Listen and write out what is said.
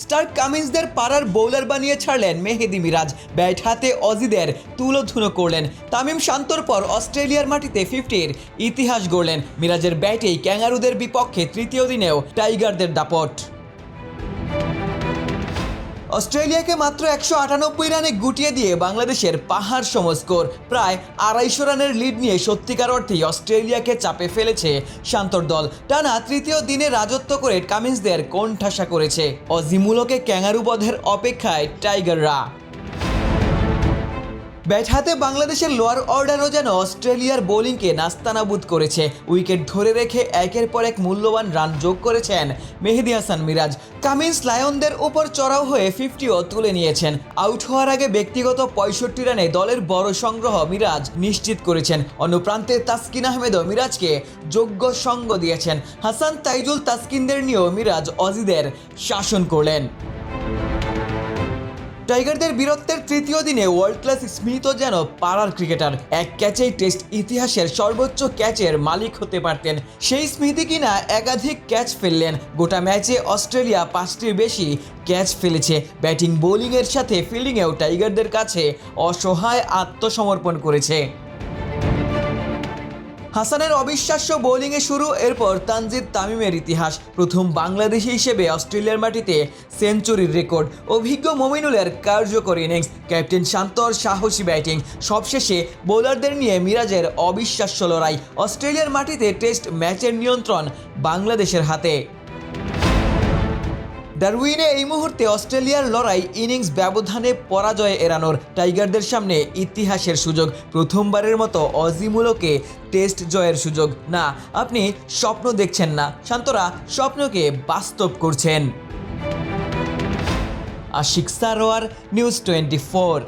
Starc কামিন্সদের পাড়ার bowler বানিয়ে ছাড়লেন মেহেদী মিরাজ। ব্যাট হাতে অজিদের তুলোধুনো করলেন। তামিম শান্তর পর অস্ট্রেলিয়ার মাটিতে 50-র ইতিহাস গড়লেন। মিরাজের ব্যাটেই ক্যাঙ্গারুদের বিপক্ষে তৃতীয় দিনেও টাইগারদের দাপট। অস্ট্রেলিয়াকে মাত্র 198 রানে গুটিয়ে দিয়ে বাংলাদেশের পাহাড় সম স্কোর। প্রায় 250 রানের লিড নিয়ে সত্যিকার অর্থেই অস্ট্রেলিয়াকে চাপে ফেলেছে শান্তর দল। টানা তৃতীয় দিনে রাজত্ব করে কামিন্সদের কোণঠাসা করেছে। অজিমুলোকে ক্যাঙ্গারু বধের অপেক্ষায় টাইগাররা। ব্যাট হাতে বাংলাদেশের লোয়ার অর্ডারও যেন অস্ট্রেলিয়ার বোলিংকে নাস্তানাবুদ করেছে। উইকেট ধরে রেখে একের পর এক মূল্যবান রান যোগ করেছেন মেহেদী হাসান মিরাজ। কামিন্স লায়নদের উপর চড়াও হয়ে 50ও তুলে নিয়েছেন। আউট হওয়ার আগে ব্যক্তিগত 65 রানে দলের বড় সংগ্রহ মিরাজ নিশ্চিত করেছেন। অন্য প্রান্তে তাসকিন আহমেদও মিরাজকে যোগ্য সঙ্গ দিয়েছেন। হাসান তাইজুল তাসকিনদের নিয়েও মিরাজ অজিদের শাসন করলেন। টাইগারদের বীরত্বের তৃতীয় দিনে ওয়ার্ল্ড ক্লাস স্মিথও যেন পাড়ার ক্রিকেটার। এক ক্যাচেই টেস্ট ইতিহাসের সর্বোচ্চ ক্যাচের মালিক হতে পারতেন সেই স্মিথই কিনা একাধিক ক্যাচ ফেললেন। গোটা ম্যাচে অস্ট্রেলিয়া 5টির বেশি ক্যাচ ফেলেছে। ব্যাটিং বোলিংয়ের সাথে ফিল্ডিংয়েও টাইগারদের কাছে অসহায় আত্মসমর্পণ করেছে। হাসানের অবিশ্বাস্য বোলিংয়ে শুরু, এরপর তানজিদ তামিমের ইতিহাস। প্রথম বাংলাদেশি হিসেবে অস্ট্রেলিয়ার মাটিতে সেঞ্চুরির রেকর্ড। অভিজ্ঞ মমিনুলের কার্যকর ইনিংস, ক্যাপ্টেন শান্তর সাহসী ব্যাটিং। সবশেষে বোলারদের নিয়ে মিরাজের অবিশ্বাস্য লড়াই। অস্ট্রেলিয়ার মাটিতে টেস্ট ম্যাচের নিয়ন্ত্রণ বাংলাদেশের হাতে। ডারউইনে এই মুহূর্তে অস্ট্রেলিয়ার লড়াই ইনিংস ব্যবধানে পরাজয় এড়ানোর। টাইগারদের সামনে ইতিহাসের সুযোগ। প্রথমবারের মতো অজিমুলোকে টেস্ট জয়ের সুযোগ। না, আপনি স্বপ্ন দেখছেন না, শান্তরা স্বপ্নকে বাস্তব করছেন। আশিক সারোয়ার, নিউজ 24।